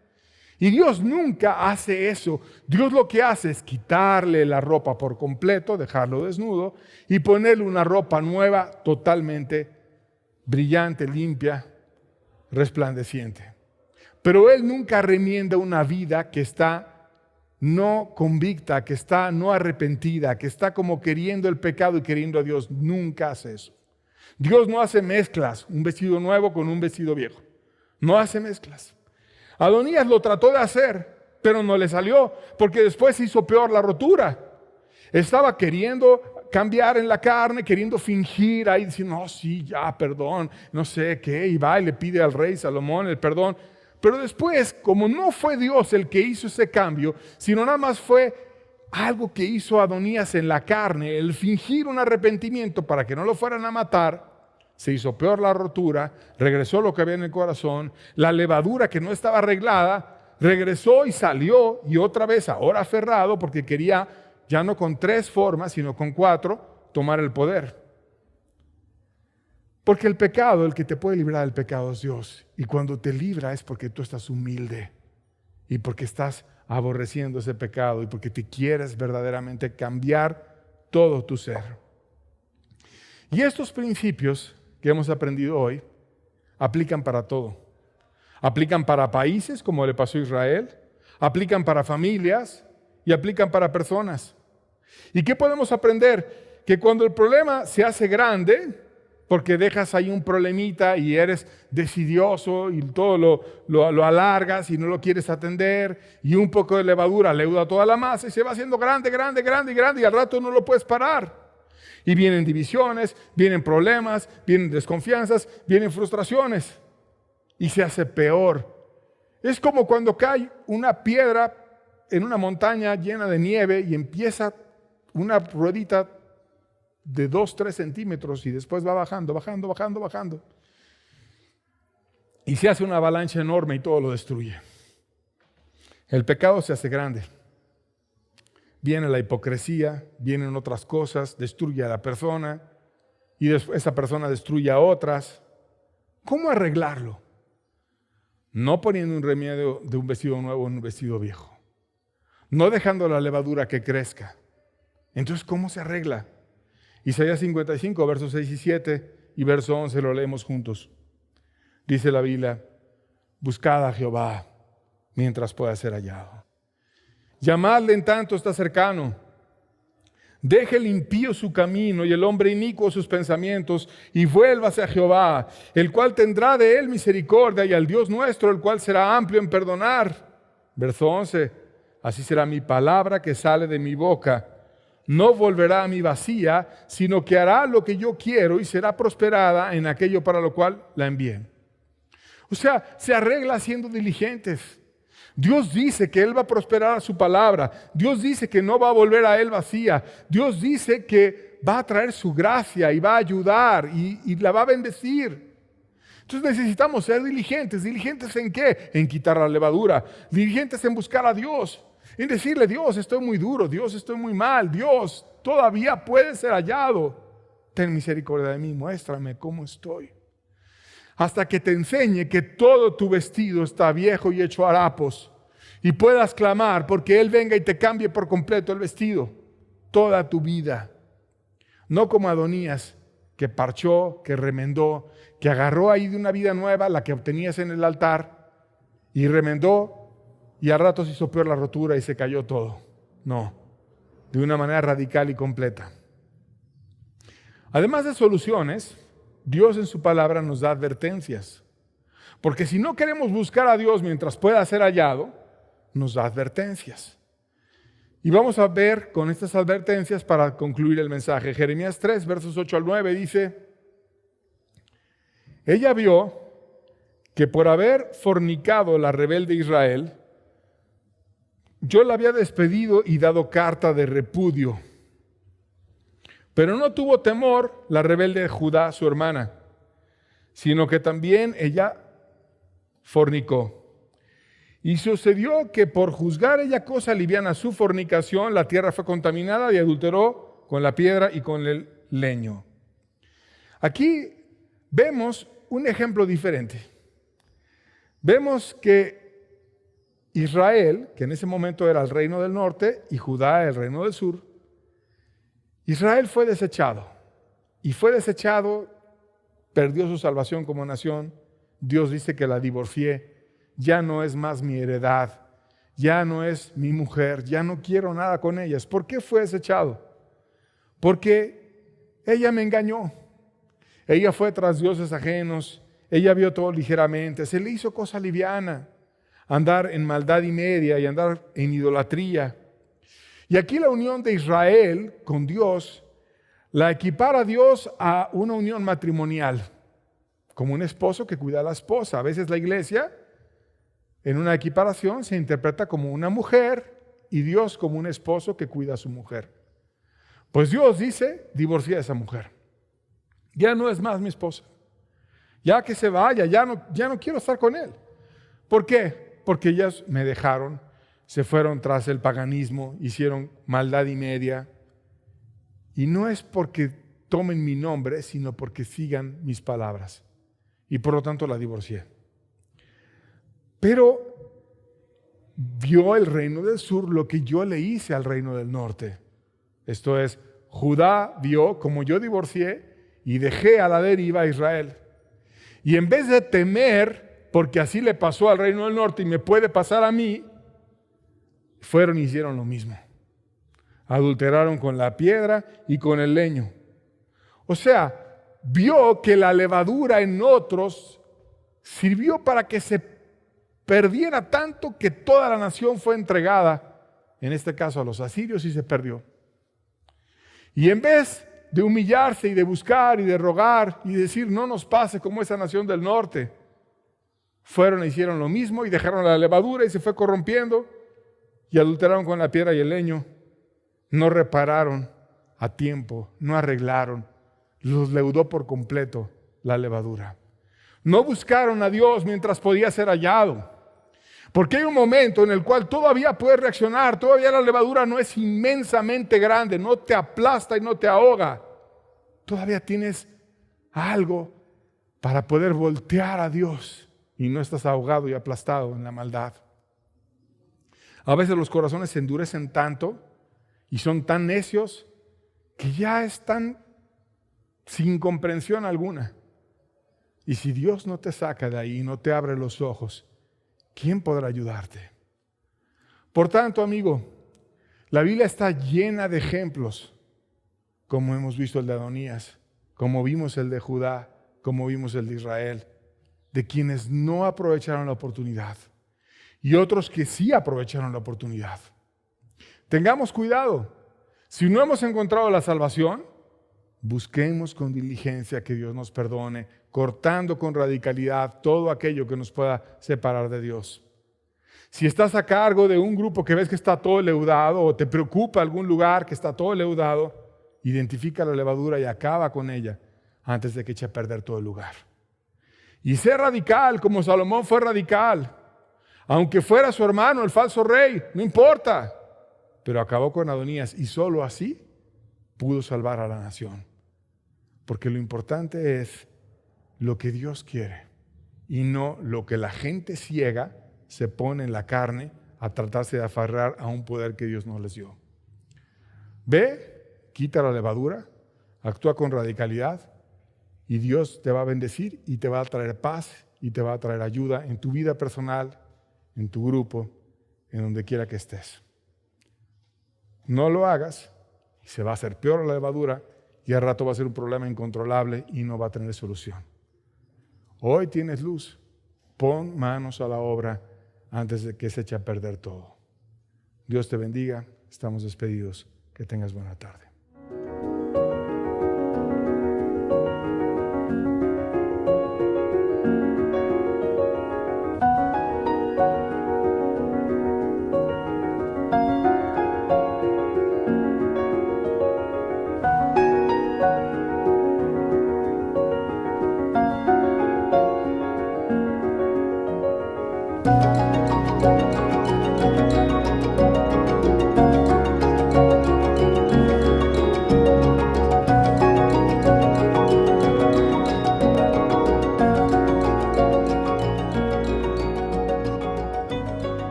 Y Dios nunca hace eso. Dios lo que hace es quitarle la ropa por completo, dejarlo desnudo y ponerle una ropa nueva, totalmente brillante, limpia, resplandeciente. Pero Él nunca remienda una vida que está no convicta, que está no arrepentida, que está como queriendo el pecado y queriendo a Dios. Nunca hace eso. Dios no hace mezclas, un vestido nuevo con un vestido viejo. No hace mezclas. Adonías lo trató de hacer, pero no le salió, porque después hizo peor la rotura. Estaba queriendo cambiar en la carne, queriendo fingir ahí, diciendo: no, sí, ya, perdón, no sé qué, y va y le pide al rey Salomón el perdón. Pero después, como no fue Dios el que hizo ese cambio, sino nada más fue algo que hizo Adonías en la carne, el fingir un arrepentimiento para que no lo fueran a matar, se hizo peor la rotura, regresó lo que había en el corazón, la levadura que no estaba arreglada, regresó y salió y otra vez ahora aferrado porque quería ya no con 3 formas, sino con 4, tomar el poder. Porque el pecado, el que te puede librar del pecado es Dios. Y cuando te libra es porque tú estás humilde y porque estás aborreciendo ese pecado y porque te quieres verdaderamente cambiar todo tu ser. Y estos principios que hemos aprendido hoy aplican para todo. Aplican para países, como le pasó a Israel, aplican para familias y aplican para personas. ¿Y qué podemos aprender? Que cuando el problema se hace grande, porque dejas ahí un problemita y eres decidioso y todo lo alargas y no lo quieres atender, y un poco de levadura leuda toda la masa y se va haciendo grande, grande, grande y grande, y al rato no lo puedes parar. Y vienen divisiones, vienen problemas, vienen desconfianzas, vienen frustraciones y se hace peor. Es como cuando cae una piedra en una montaña llena de nieve y empieza una ruedita de 2-3 centímetros y después va bajando, bajando, bajando, bajando. Y se hace una avalancha enorme y todo lo destruye. El pecado se hace grande. Viene la hipocresía, vienen otras cosas, destruye a la persona y esa persona destruye a otras. ¿Cómo arreglarlo? No poniendo un remedio de un vestido nuevo en un vestido viejo. No dejando la levadura que crezca. Entonces, ¿cómo se arregla? Isaías 55, versos 6 y 7 y verso 11 lo leemos juntos. Dice la Biblia: buscad a Jehová mientras pueda ser hallado. Llamadle en tanto está cercano. Deje el impío su camino y el hombre inicuo sus pensamientos y vuélvase a Jehová, el cual tendrá de él misericordia, y al Dios nuestro, el cual será amplio en perdonar. Verso 11. Así será mi palabra que sale de mi boca. No volverá a mí vacía, sino que hará lo que yo quiero y será prosperada en aquello para lo cual la envié. O sea, se arregla siendo diligentes. Dios dice que Él va a prosperar a su palabra. Dios dice que no va a volver a Él vacía. Dios dice que va a traer su gracia y va a ayudar y la va a bendecir. Entonces necesitamos ser diligentes. ¿Diligentes en qué? En quitar la levadura. Diligentes en buscar a Dios. En decirle: Dios, estoy muy duro, Dios, estoy muy mal, Dios, todavía puede ser hallado. Ten misericordia de mí, muéstrame cómo estoy. Hasta que te enseñe que todo tu vestido está viejo y hecho harapos y puedas clamar porque Él venga y te cambie por completo el vestido, toda tu vida. No como Adonías, que parchó, que remendó, que agarró ahí de una vida nueva la que obtenías en el altar y remendó, y a ratos hizo peor la rotura y se cayó todo. No, de una manera radical y completa. Además de soluciones, Dios en su palabra nos da advertencias. Porque si no queremos buscar a Dios mientras pueda ser hallado, nos da advertencias. Y vamos a ver con estas advertencias para concluir el mensaje. Jeremías 3, versos 8 al 9 dice: ella vio que por haber fornicado la rebelde Israel, yo la había despedido y dado carta de repudio. Pero no tuvo temor la rebelde de Judá, su hermana, sino que también ella fornicó. Y sucedió que por juzgar ella cosa liviana su fornicación, la tierra fue contaminada y adulteró con la piedra y con el leño. Aquí vemos un ejemplo diferente. Vemos que Israel, que en ese momento era el reino del norte, y Judá el reino del sur, Israel fue desechado. Y fue desechado, perdió su salvación como nación. Dios dice que la divorcié. Ya no es más mi heredad. Ya no es mi mujer. Ya no quiero nada con ellas. ¿Por qué fue desechado? Porque ella me engañó. Ella fue tras dioses ajenos. Ella vio todo ligeramente. Se le hizo cosa liviana. Andar en maldad y media y andar en idolatría. Y aquí la unión de Israel con Dios la equipara a Dios a una unión matrimonial, como un esposo que cuida a la esposa. A veces la iglesia, en una equiparación, se interpreta como una mujer y Dios como un esposo que cuida a su mujer. Pues Dios dice: divorcié a esa mujer. Ya no es más mi esposa. Ya que se vaya, ya no quiero estar con él. ¿Por qué? Porque ellas me dejaron, se fueron tras el paganismo, hicieron maldad y media. Y no es porque tomen mi nombre, sino porque sigan mis palabras. Y por lo tanto la divorcié. Pero vio el reino del sur lo que yo le hice al reino del norte. Esto es, Judá vio como yo divorcié y dejé a la deriva a Israel. Y en vez de temer porque así le pasó al reino del norte y me puede pasar a mí, fueron y hicieron lo mismo. Adulteraron con la piedra y con el leño. O sea, vio que la levadura en otros sirvió para que se perdiera tanto que toda la nación fue entregada, en este caso a los asirios, y se perdió. Y en vez de humillarse y de buscar y de rogar y decir no nos pase como esa nación del norte, fueron e hicieron lo mismo y dejaron la levadura y se fue corrompiendo y adulteraron con la piedra y el leño. No repararon a tiempo, no arreglaron, los leudó por completo la levadura. No buscaron a Dios mientras podía ser hallado. Porque hay un momento en el cual todavía puedes reaccionar, todavía la levadura no es inmensamente grande, no te aplasta y no te ahoga. Todavía tienes algo para poder voltear a Dios y no estás ahogado y aplastado en la maldad. A veces los corazones se endurecen tanto y son tan necios que ya están sin comprensión alguna. Y si Dios no te saca de ahí, no te abre los ojos, ¿quién podrá ayudarte? Por tanto, amigo, la Biblia está llena de ejemplos, como hemos visto el de Adonías, como vimos el de Judá, como vimos el de Israel, de quienes no aprovecharon la oportunidad y otros que sí aprovecharon la oportunidad. Tengamos cuidado. Si no hemos encontrado la salvación, busquemos con diligencia que Dios nos perdone, cortando con radicalidad todo aquello que nos pueda separar de Dios. Si estás a cargo de un grupo que ves que está todo leudado o te preocupa algún lugar que está todo leudado, identifica la levadura y acaba con ella antes de que eche a perder todo el lugar. Y sé radical como Salomón fue radical. Aunque fuera su hermano, el falso rey, no importa. Pero acabó con Adonías y solo así pudo salvar a la nación. Porque lo importante es lo que Dios quiere y no lo que la gente ciega se pone en la carne a tratarse de aferrar a un poder que Dios no les dio. Ve, quita la levadura, actúa con radicalidad y Dios te va a bendecir y te va a traer paz y te va a traer ayuda en tu vida personal, en tu grupo, en donde quiera que estés. No lo hagas y se va a hacer peor la levadura y al rato va a ser un problema incontrolable y no va a tener solución. Hoy tienes luz, pon manos a la obra antes de que se eche a perder todo. Dios te bendiga, estamos despedidos, que tengas buena tarde.